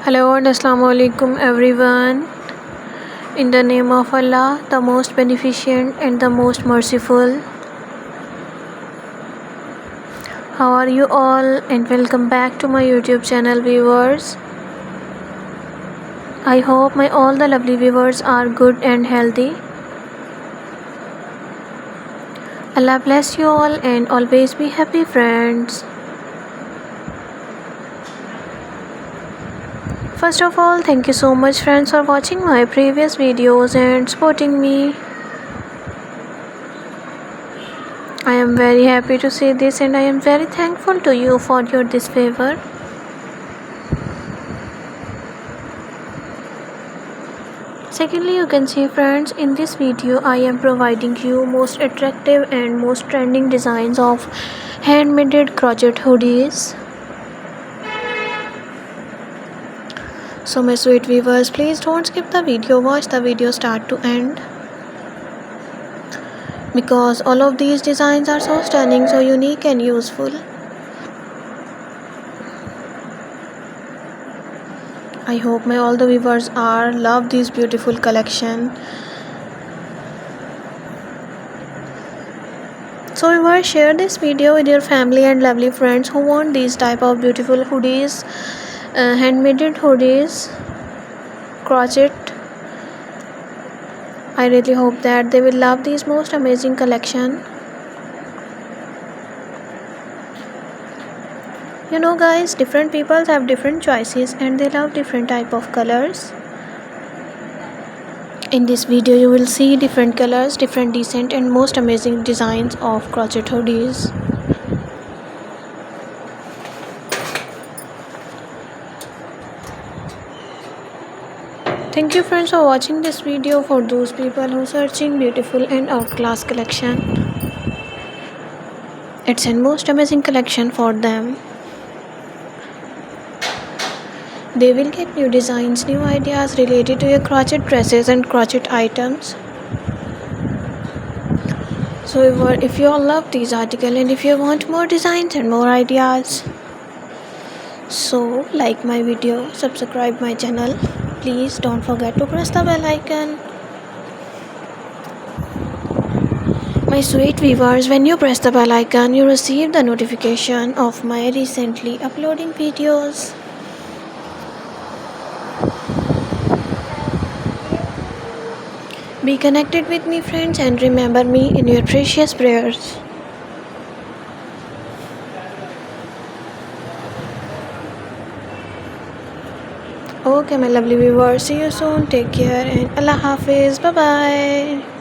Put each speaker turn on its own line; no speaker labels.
Hello and Assalamu alaikum everyone. In the name of Allah, the most beneficent and the most merciful. How are you all, and welcome back to my YouTube channel, viewers. I hope my all the lovely viewers are good and healthy. Allah bless you all and always be happy, friends. First of all, thank you so much, friends, for watching my previous videos and supporting me. I am very happy to see this, and I am very thankful to you for your this favor. Secondly, you can see, friends, in this video I am providing you most attractive and most trending designs of handmade crochet hoodies. So my sweet viewers, please don't skip the video, watch the video start to end, because all of these designs are so stunning, so unique and useful. I hope my all the viewers are love this beautiful collection. So viewers, share this video with your family and lovely friends who want these type of beautiful hoodies, handmade hoodies, crochet. I really hope that they will love this most amazing collection. You know guys, different people have different choices and they love different type of colors. In this video you will see different colors, different decent and most amazing designs of crochet hoodies. Thank you, friends, for watching this video. For those people who are searching beautiful and outclass collection, it's a most amazing collection for them. They will get new designs, new ideas related to your crochet dresses and crochet items. So if you all love these articles and if you want more designs and more ideas, so like my video, subscribe my channel. Please don't forget to press the bell icon. My sweet viewers, when you press the bell icon, you receive the notification of my recently uploading videos. Be connected with me, friends, and remember me in your precious prayers. Okay, my lovely viewers, see you soon. Take care and Allah Hafiz. Bye bye.